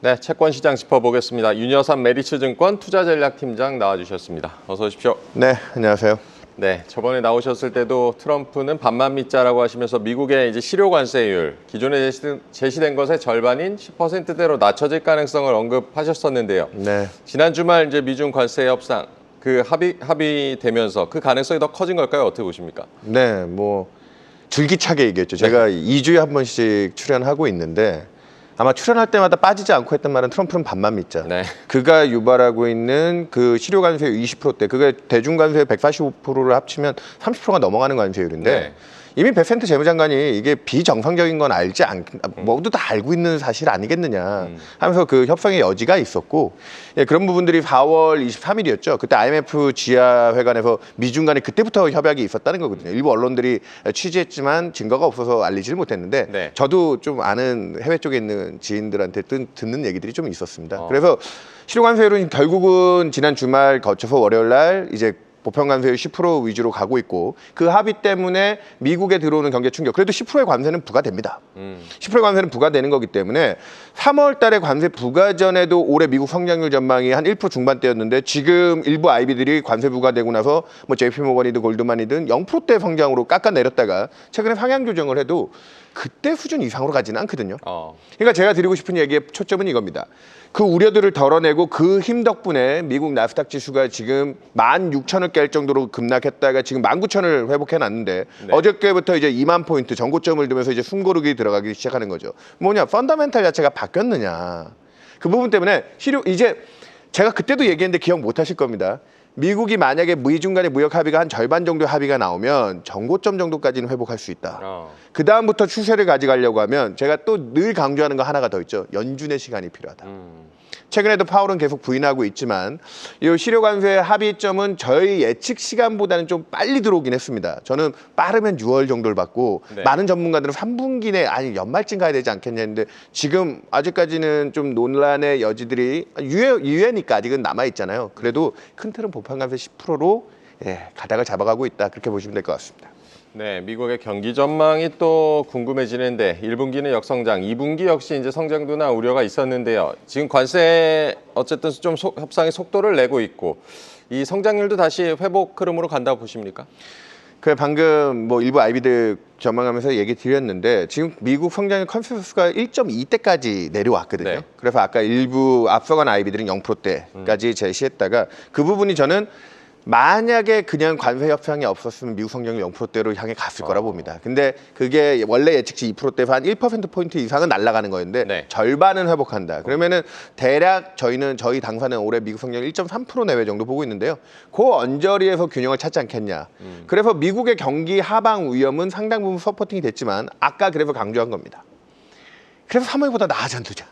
네, 채권 시장 짚어보겠습니다. 윤여삼 메리츠증권 투자전략팀장 나와주셨습니다. 어서 오십시오. 네, 안녕하세요. 네, 저번에 나오셨을 때도 트럼프는 반만 믿자라고 하시면서 미국의 이제 실효 관세율 기존에 제시된 것의 절반인 10%대로 낮춰질 가능성을 언급하셨었는데요. 네. 지난 주말 이제 미중 관세 협상 그 합의되면서 그 가능성이 더 커진 걸까요? 어떻게 보십니까? 네, 뭐 줄기차게 얘기했죠. 제가 2주에 한 번씩 출연하고 있는데 아마 출연할 때마다 빠지지 않고 했던 말은 트럼프는 반만 믿자. 네. 그가 유발하고 있는 그 실효 관세율 20%대, 그게 대중 관세율 145%를 합치면 30%가 넘어가는 관세율인데 네. 이미 베센트 재무장관이 이게 비정상적인 건 모두 다 알고 있는 사실 아니겠느냐 하면서 그 협상의 여지가 있었고, 예, 그런 부분들이 4월 23일이었죠. 그때 IMF 지하회관에서 미중 간에 그때부터 협약이 있었다는 거거든요. 일부 언론들이 취재했지만 증거가 없어서 알리지를 못했는데 네. 저도 좀 아는 해외 쪽에 있는 지인들한테 듣는 얘기들이 좀 있었습니다. 그래서 실효관세율은 결국은 지난 주말 거쳐서 월요일 날 이제 보편 관세율 10% 위주로 가고 있고, 그 합의 때문에 미국에 들어오는 경제 충격, 그래도 10%의 관세는 부과됩니다. 10%의 관세는 부과되는 거기 때문에 3월 달에 관세 부과 전에도 올해 미국 성장률 전망이 한 1% 중반대였는데 지금 일부 IB들이 관세 부과되고 나서 뭐 JP모건이든 골드만이든 0%대 성장으로 깎아내렸다가 최근에 상향 조정을 해도 그때 수준 이상으로 가지는 않거든요. 그러니까 제가 드리고 싶은 얘기의 초점은 이겁니다. 그 우려들을 덜어내고 그 힘 덕분에 미국 나스닥 지수가 지금 16,000을 깰 정도로 급락했다가 지금 19,000을 회복해놨는데 네. 어저께부터 이제 2만 포인트 전고점을 두면서 이제 숨고르기 들어가기 시작하는 거죠. 뭐냐, 펀더멘탈 자체가 바뀌었느냐. 그 부분 때문에 이제 제가 그때도 얘기했는데 기억 못 하실 겁니다. 미국이 만약에 미중 간의 무역 합의가 한 절반 정도 합의가 나오면 전고점 정도까지는 회복할 수 있다. 그 다음부터 추세를 가져가려고 하면 제가 또 늘 강조하는 거 하나가 더 있죠. 연준의 시간이 필요하다. 최근에도 파월은 계속 부인하고 있지만 이 실효관세 합의점은 저희 예측 시간보다는 좀 빨리 들어오긴 했습니다. 저는 빠르면 6월 정도를 받고, 네. 많은 전문가들은 3분기 내 아니 연말쯤 가야 되지 않겠냐 했는데 지금 아직까지는 좀 논란의 여지들이 유예니까 아직은 남아있잖아요. 그래도 큰 틀은 보편관세 10%로 가닥을 잡아가고 있다, 그렇게 보시면 될 것 같습니다. 네, 미국의 경기 전망이 또 궁금해지는데 1분기는 역성장, 2분기 역시 이제 성장도나 우려가 있었는데요. 지금 관세 어쨌든 좀 협상의 속도를 내고 있고 이 성장률도 다시 회복 흐름으로 간다고 보십니까? 그 방금 뭐 일부 IB들 전망하면서 얘기 드렸는데 지금 미국 성장률 컨센서스가 1.2대까지 내려왔거든요. 네. 그래서 아까 일부 앞서간 IB들은 0%대까지 제시했다가 그 부분이 저는 만약에 그냥 관세 협상이 없었으면 미국 성장률 0%대로 향해 갔을 거라 봅니다. 근데 그게 원래 예측치 2%대에서 한 1%포인트 이상은 날아가는 거였는데 네. 절반은 회복한다. 그러면은 대략 저희 당사는 올해 미국 성장률 1.3% 내외 정도 보고 있는데요. 그 언저리에서 균형을 찾지 않겠냐. 그래서 미국의 경기 하방 위험은 상당 부분 서포팅이 됐지만 아까 그래서 강조한 겁니다. 그래서 3월보다 나아져 두자.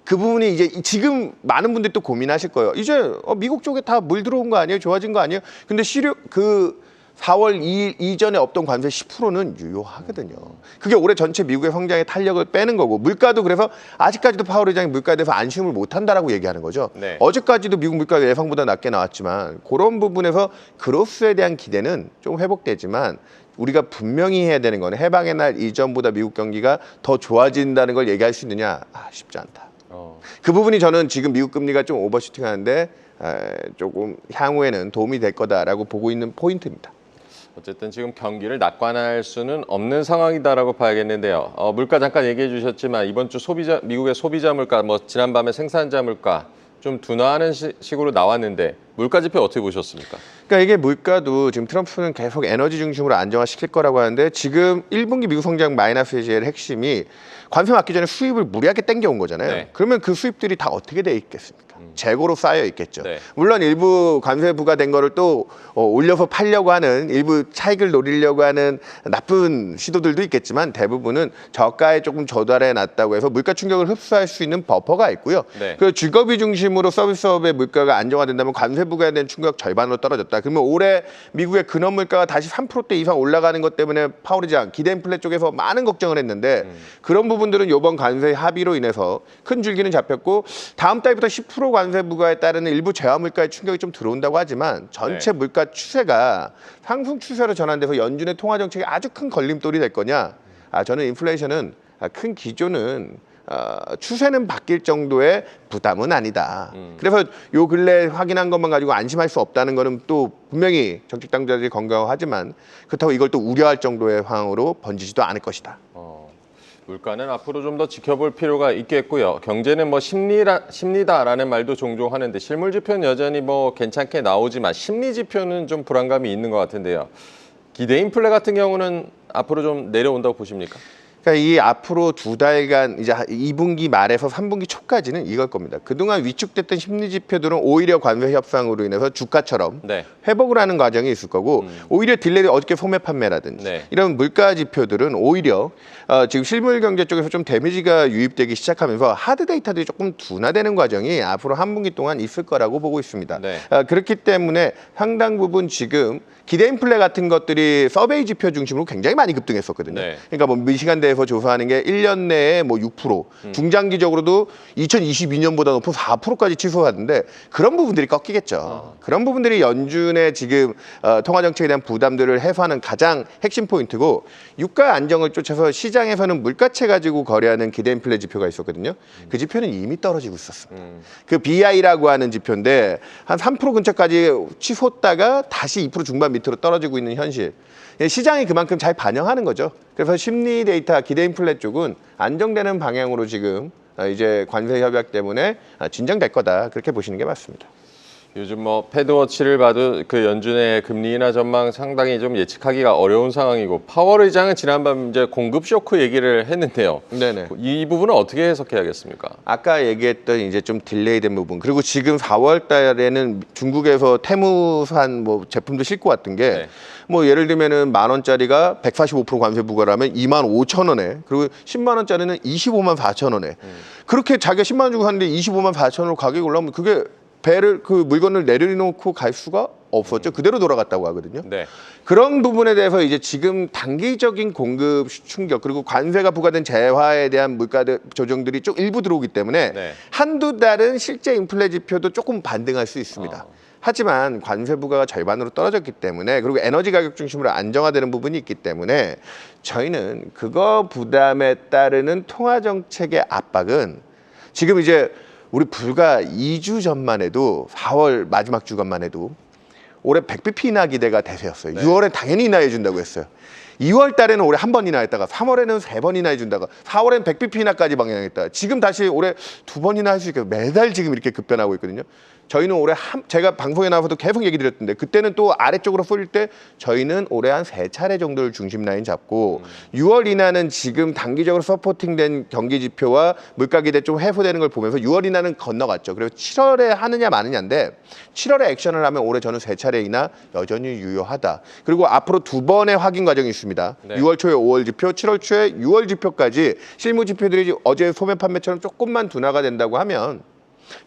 그 부분이 이제 지금 많은 분들이 또 고민하실 거예요. 이제 미국 쪽에 다 물 들어온 거 아니에요? 좋아진 거 아니에요? 근데 그 4월 2일 이전에 없던 관세 10%는 유효하거든요. 그게 올해 전체 미국의 성장의 탄력을 빼는 거고, 물가도 그래서 아직까지도 파월 의장이 물가에 대해서 안심을 못 한다라고 얘기하는 거죠. 네. 어제까지도 미국 물가가 예상보다 낮게 나왔지만 그런 부분에서 그로스에 대한 기대는 좀 회복되지만 우리가 분명히 해야 되는 거는 해방의 날 이전보다 미국 경기가 더 좋아진다는 걸 얘기할 수 있느냐? 쉽지 않다. 그 부분이 저는 지금 미국 금리가 좀 오버슈팅하는데 조금 향후에는 도움이 될 거다라고 보고 있는 포인트입니다. 어쨌든 지금 경기를 낙관할 수는 없는 상황이다라고 봐야겠는데요. 물가 잠깐 얘기해 주셨지만 이번 주 미국의 소비자 물가, 뭐 지난밤에 생산자 물가 좀 둔화하는 식으로 나왔는데 물가 지표 어떻게 보셨습니까? 그러니까 이게 물가도 지금 트럼프는 계속 에너지 중심으로 안정화시킬 거라고 하는데 지금 1분기 미국 성장 마이너스 예제의 핵심이 관세 맞기 전에 수입을 무리하게 땡겨온 거잖아요. 네. 그러면 그 수입들이 다 어떻게 돼 있겠습니까? 재고로 쌓여 있겠죠. 네. 물론 일부 관세 부과된 거를 또 올려서 팔려고 하는, 일부 차익을 노리려고 하는 나쁜 시도들도 있겠지만 대부분은 저가에 조금 조달해 놨다고 해서 물가 충격을 흡수할 수 있는 버퍼가 있고요. 네. 그 직업이 중심으로 서비스업의 물가가 안정화된다면 관세 부과에 대한 충격 절반으로 떨어졌다. 그러면 올해 미국의 근원 물가가 다시 3%대 이상 올라가는 것 때문에 파월 의장 기대 인플레 쪽에서 많은 걱정을 했는데 그런 부분들은 이번 관세 합의로 인해서 큰 줄기는 잡혔고, 다음 달부터 10% 관세 부과에 따르는 일부 재화 물가의 충격이 좀 들어온다고 하지만 전체 물가 추세가 상승 추세로 전환돼서 연준의 통화 정책이 아주 큰 걸림돌이 될 거냐? 저는 인플레이션은 큰 기조는 추세는 바뀔 정도의 부담은 아니다. 그래서 요 근래 확인한 것만 가지고 안심할 수 없다는 거는 또 분명히 정책 당국자들이 건강하지만 그렇다고 이걸 또 우려할 정도의 상황으로 번지지도 않을 것이다. 물가는 앞으로 좀 더 지켜볼 필요가 있겠고요. 경제는 뭐 심리다라는 말도 종종 하는데 실물 지표는 여전히 뭐 괜찮게 나오지만 심리 지표는 좀 불안감이 있는 것 같은데요. 기대 인플레 같은 경우는 앞으로 좀 내려온다고 보십니까? 그러니까 이 앞으로 2달간 이제 2분기 말에서 3분기 초까지는 이걸 겁니다. 그동안 위축됐던 심리 지표들은 오히려 관세 협상으로 인해서 주가처럼 네. 회복을 하는 과정이 있을 거고 오히려 딜레이 어저께 소매 판매라든지 네. 이런 물가 지표들은 오히려 지금 실물 경제 쪽에서 좀 데미지가 유입되기 시작하면서 하드 데이터들이 조금 둔화되는 과정이 앞으로 한 분기 동안 있을 거라고 보고 있습니다. 네. 그렇기 때문에 상당 부분 지금 기대 인플레 같은 것들이 서베이 지표 중심으로 굉장히 많이 급등했었거든요. 네. 그러니까 뭐 미시간대에서 조사하는 게 1년 내에 뭐 6%, 중장기적으로도 2022년보다 높은 4%까지 치솟았는데 그런 부분들이 꺾이겠죠. 그런 부분들이 연준의 지금 통화 정책에 대한 부담들을 해소하는 가장 핵심 포인트고 유가 안정을 쫓아서 시장에서는 물가채 가지고 거래하는 기대 인플레 지표가 있었거든요. 그 지표는 이미 떨어지고 있었습니다. 그 BI라고 하는 지표인데 한 3% 근처까지 치솟다가 다시 2% 중반 밑으로 떨어지고 있는 현실. 시장이 그만큼 잘 반영하는 거죠. 그래서 심리 데이터, 기대 인플레 쪽은 안정되는 방향으로 지금 이제 관세 협약 때문에 진정될 거다. 그렇게 보시는 게 맞습니다. 요즘 뭐 패드워치를 봐도 그 연준의 금리 인하 전망 상당히 좀 예측하기가 어려운 상황이고 파월 의장은 지난밤 이제 공급 쇼크 얘기를 했는데요. 네네. 이 부분은 어떻게 해석해야겠습니까? 아까 얘기했던 이제 좀 딜레이된 부분 그리고 지금 4월 달에는 중국에서 테무산 뭐 제품도 싣고 왔던 게 네. 뭐 예를 들면은 10,000원짜리가 145% 관세 부과라면 25,000원에 그리고 10만 원짜리는 25만 4천 원에 그렇게 자기가 10만 원 주고 샀는데 25만 4천 원으로 가격이 올라오면 그게 배를 그 물건을 내려놓고 갈 수가 없었죠. 그대로 돌아갔다고 하거든요. 네. 그런 부분에 대해서 이제 지금 단기적인 공급 충격 그리고 관세가 부과된 재화에 대한 물가 조정들이 좀 일부 들어오기 때문에 네. 한두 달은 실제 인플레 지표도 조금 반등할 수 있습니다. 하지만 관세 부과가 절반으로 떨어졌기 때문에 그리고 에너지 가격 중심으로 안정화되는 부분이 있기 때문에 저희는 그거 부담에 따르는 통화 정책의 압박은 지금 이제 우리 불과 2주 전만 해도 4월 마지막 주간만 해도 올해 100bp 인하 기대가 대세였어요. 네. 6월에 당연히 인하해 준다고 했어요. 2월 달에는 올해 한 번 인하했다가 3월에는 3번 인하해 준다가 4월엔 100bp 인하까지 방향했다. 지금 다시 올해 2번 인하할 수 있게 매달 지금 이렇게 급변하고 있거든요. 저희는 올해 제가 방송에 나와서도 계속 얘기 드렸던데 그때는 또 아래쪽으로 쏠릴 때 저희는 올해 한 3차례 정도를 중심 라인 잡고 6월 인하는 지금 단기적으로 서포팅된 경기 지표와 물가 기대 좀 해소되는 걸 보면서 6월 인하는 건너갔죠. 그리고 7월에 하느냐 마느냐인데 7월에 액션을 하면 올해 저는 3차례 인하 여전히 유효하다. 그리고 앞으로 2번의 확인 과정이 있습니다. 네. 6월 초에 5월 지표, 7월 초에 6월 지표까지 실무 지표들이 어제 소매 판매처럼 조금만 둔화가 된다고 하면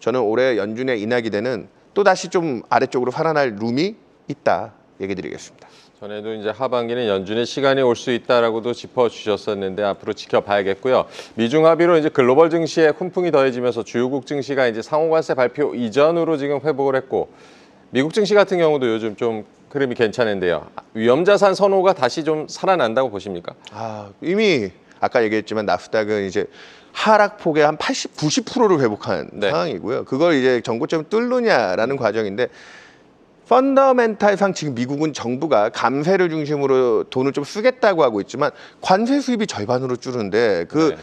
저는 올해 연준의 인하 기대는 또다시 좀 아래쪽으로 살아날 룸이 있다 얘기 드리겠습니다. 전에도 이제 하반기는 연준의 시간이 올 수 있다라고도 짚어주셨었는데 앞으로 지켜봐야겠고요. 미중 합의로 이제 글로벌 증시에 훈풍이 더해지면서 주요국 증시가 이제 상호관세 발표 이전으로 지금 회복을 했고 미국 증시 같은 경우도 요즘 좀 흐름이 괜찮은데요. 위험자산 선호가 다시 좀 살아난다고 보십니까? 이미 아까 얘기했지만 나스닥은 이제 하락폭의 한 80, 90%를 회복한 네. 상황이고요. 그걸 이제 전고점 뚫느냐라는 과정인데 펀더멘탈상 지금 미국은 정부가 감세를 중심으로 돈을 좀 쓰겠다고 하고 있지만 관세 수입이 절반으로 줄는데 그 네.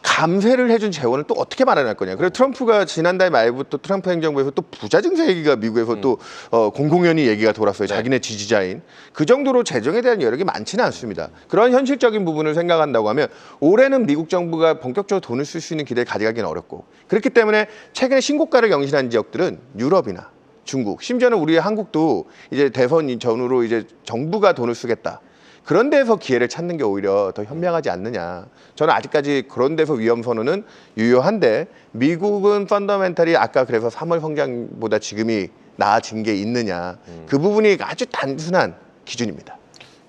감세를 해준 재원을 또 어떻게 마련할 거냐. 그래서 트럼프가 지난달 말부터 트럼프 행정부에서 또 부자 증세 얘기가 미국에서 또 공공연히 얘기가 돌았어요. 네. 자기네 지지자인. 그 정도로 재정에 대한 여력이 많지는 않습니다. 그런 현실적인 부분을 생각한다고 하면 올해는 미국 정부가 본격적으로 돈을 쓸 수 있는 기대를 가져가기는 어렵고 그렇기 때문에 최근에 신고가를 경신한 지역들은 유럽이나 중국, 심지어는 우리 한국도 이제 대선 전후로 이제 정부가 돈을 쓰겠다. 그런 데서 기회를 찾는 게 오히려 더 현명하지 않느냐. 저는 아직까지 그런 데서 위험 선언은 유효한데 미국은 펀더멘탈이 아까 그래서 3월 성장보다 지금이 나아진 게 있느냐. 그 부분이 아주 단순한 기준입니다.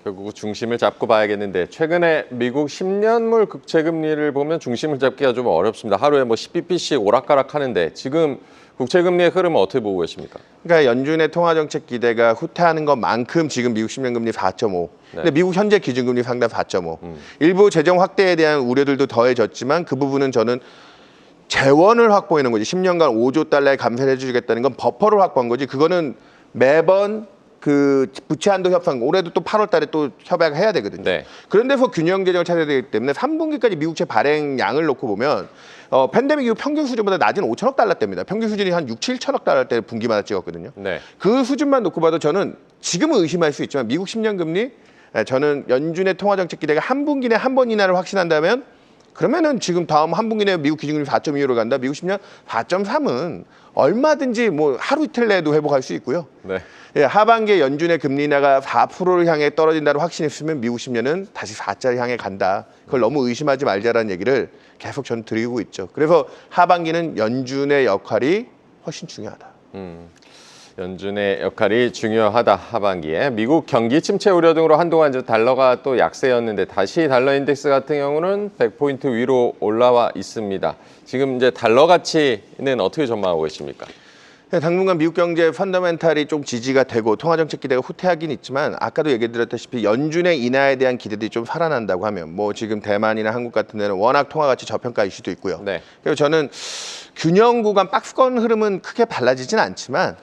결국 중심을 잡고 봐야겠는데 최근에 미국 10년물 국채금리를 보면 중심을 잡기가 좀 어렵습니다. 하루에 뭐 10bp씩 오락가락 하는데 지금 국채금리의 흐름은 어떻게 보고 계십니까? 그러니까 연준의 통화정책 기대가 후퇴하는 것만큼 지금 미국 10년 금리 4.5. 근데 미국 현재 기준금리 상당 4.5. 일부 재정 확대에 대한 우려들도 더해졌지만 그 부분은 저는 재원을 확보하는 거지. 10년간 5조 달러에 감세를 해주겠다는 건 버퍼를 확보한 거지. 그거는 매번 그 부채 한도 협상 올해도 또 8월 달에 또 협약을 해야 되거든요. 네. 그런 데서 균형 재정을 찾아야 되기 때문에 3분기까지 미국채 발행량을 놓고 보면 팬데믹 이후 평균 수준보다 낮은 5천억 달러대입니다. 평균 수준이 한 6, 7천억 달러대 분기마다 찍었거든요. 네. 그 수준만 놓고 봐도 저는 지금은 의심할 수 있지만 미국 10년 금리 저는 연준의 통화정책 기대가 한 분기 내 한 번 인하를 확신한다면 그러면은 지금 다음 한 분기 내에 미국 기준금리 4.25로 간다. 미국 10년 4.3은 얼마든지 뭐 하루 이틀 내에도 회복할 수 있고요. 네. 예, 하반기에 연준의 금리 인하가 4%를 향해 떨어진다는 확신이 있으면 미국 10년은 다시 4자를 향해 간다. 그걸 너무 의심하지 말자라는 얘기를 계속 저는 드리고 있죠. 그래서 하반기는 연준의 역할이 훨씬 중요하다. 연준의 역할이 중요하다. 하반기에 미국 경기 침체 우려 등으로 한동안 이제 달러가 또 약세였는데 다시 달러 인덱스 같은 경우는 100포인트 위로 올라와 있습니다. 지금 이제 달러 가치는 어떻게 전망하고 계십니까? 당분간 미국 경제 펀더멘탈이 좀 지지가 되고 통화정책 기대가 후퇴하긴 있지만 아까도 얘기 드렸다시피 연준의 인하에 대한 기대들이 좀 살아난다고 하면 뭐 지금 대만이나 한국 같은 데는 워낙 통화 가치 저평가 이슈도 있고요. 네. 그래서 저는 균형 구간 박스권 흐름은 크게 달라지진 않지만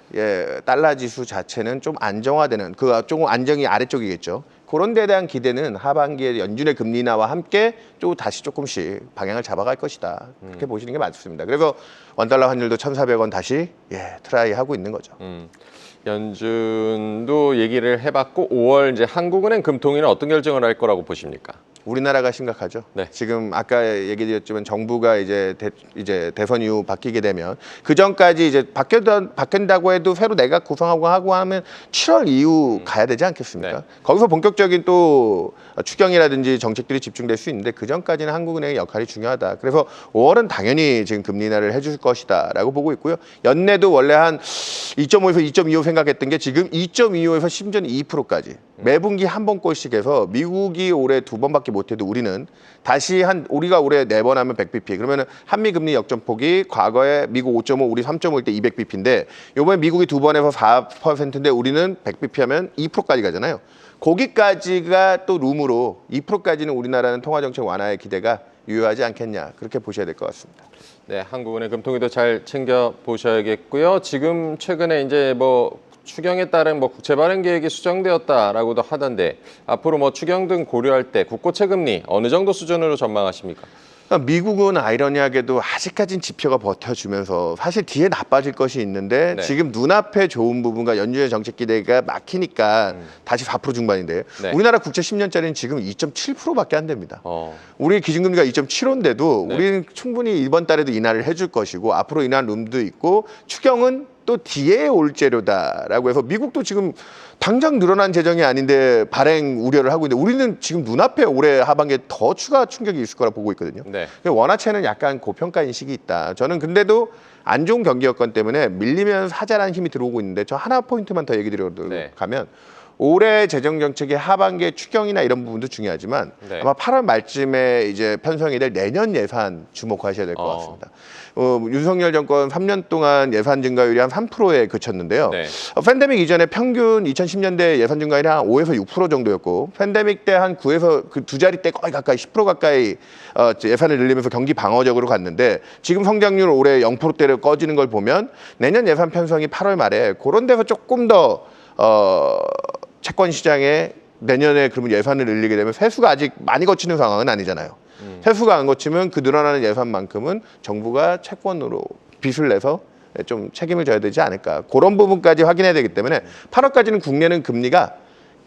달러 지수 자체는 좀 안정화되는 그 조금 안정이 아래쪽이겠죠. 그런 데에 대한 기대는 하반기에 연준의 금리 인하와 함께 또 다시 조금씩 방향을 잡아갈 것이다. 그렇게 보시는 게 맞습니다. 그래서 원달러 환율도 1,400원 다시 트라이 하고 있는 거죠. 연준도 얘기를 해봤고 5월 이제 한국은행 금통위는 어떤 결정을 할 거라고 보십니까? 우리나라가 심각하죠. 네. 지금 아까 얘기드렸지만 정부가 이제 대선 이후 바뀌게 되면 그 전까지 이제 바뀐다고 해도 새로 내각 구성하고 하면 7월 이후 가야 되지 않겠습니까? 네. 거기서 본격적인 또 추경이라든지 정책들이 집중될 수 있는데 그 전까지는 한국은행의 역할이 중요하다. 그래서 5월은 당연히 지금 금리 인하를 해줄 것이다라고 보고 있고요. 연내도 원래 한 2.5에서 2.25 생각했던 게 지금 2.25에서 심지어는 2%까지 매분기 한 번꼴씩 해서 미국이 올해 2번밖에 못해도 우리는 다시 우리가 올해 4번 하면 100bp 그러면은 한미 금리 역전폭이 과거에 미국 5.5 우리 3.5일 때 200bp인데 이번에 미국이 2번 해서 4%인데 우리는 100bp 하면 2%까지 가잖아요. 거기까지가 또 룸으로 2%까지는 우리나라는 통화정책 완화의 기대가 유효하지 않겠냐 그렇게 보셔야 될 것 같습니다. 네, 한국은행 금통위도 잘 챙겨 보셔야겠고요. 지금 최근에 이제 뭐 추경에 따른 뭐 국채 발행 계획이 수정되었다라고도 하던데 앞으로 뭐 추경 등 고려할 때 국고채 금리 어느 정도 수준으로 전망하십니까? 미국은 아이러니하게도 아직까지는 지표가 버텨주면서 사실 뒤에 나빠질 것이 있는데 네. 지금 눈앞에 좋은 부분과 연준의 정책 기대가 막히니까 다시 4% 중반인데요. 네. 우리나라 국채 10년짜리는 지금 2.7%밖에 안 됩니다. 우리 기준금리가 2.75인데도 네. 우리는 충분히 이번 달에도 인하를 해줄 것이고 앞으로 인하 룸도 있고 추경은 또 뒤에 올 재료다라고 해서 미국도 지금 당장 늘어난 재정이 아닌데 발행 우려를 하고 있는데 우리는 지금 눈앞에 올해 하반기에 더 추가 충격이 있을 거라 보고 있거든요. 네. 원화채는 약간 고평가 인식이 있다. 저는 근데도 안 좋은 경기 여건 때문에 밀리면 사자라는 힘이 들어오고 있는데 저 하나 포인트만 더 얘기 드리도록 네. 가면 올해 재정 정책의 하반기의 추경이나 이런 부분도 중요하지만 네. 아마 8월 말쯤에 이제 편성이 될 내년 예산 주목하셔야 될 것 같습니다. 윤석열 정권 3년 동안 예산 증가율이 한 3%에 그쳤는데요. 네. 팬데믹 이전에 평균 2010년대 예산 증가율이 한 5에서 6% 정도였고 팬데믹 때 한 9에서 그 두 자릿대 거의 가까이 10% 가까이 예산을 늘리면서 경기 방어적으로 갔는데 지금 성장률 올해 0%대를 꺼지는 걸 보면 내년 예산 편성이 8월 말에 그런 데서 조금 더 채권 시장에 내년에 그러면 예산을 늘리게 되면 세수가 아직 많이 거치는 상황은 아니잖아요. 세수가 안 거치면 그 늘어나는 예산만큼은 정부가 채권으로 빚을 내서 좀 책임을 져야 되지 않을까. 그런 부분까지 확인해야 되기 때문에 8월까지는 국내는 금리가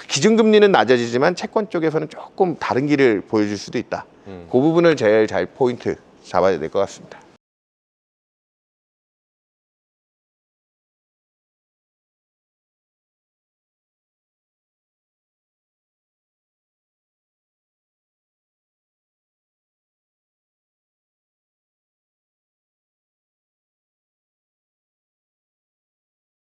기준금리는 낮아지지만 채권 쪽에서는 조금 다른 길을 보여줄 수도 있다. 그 부분을 제일 잘 포인트 잡아야 될 것 같습니다.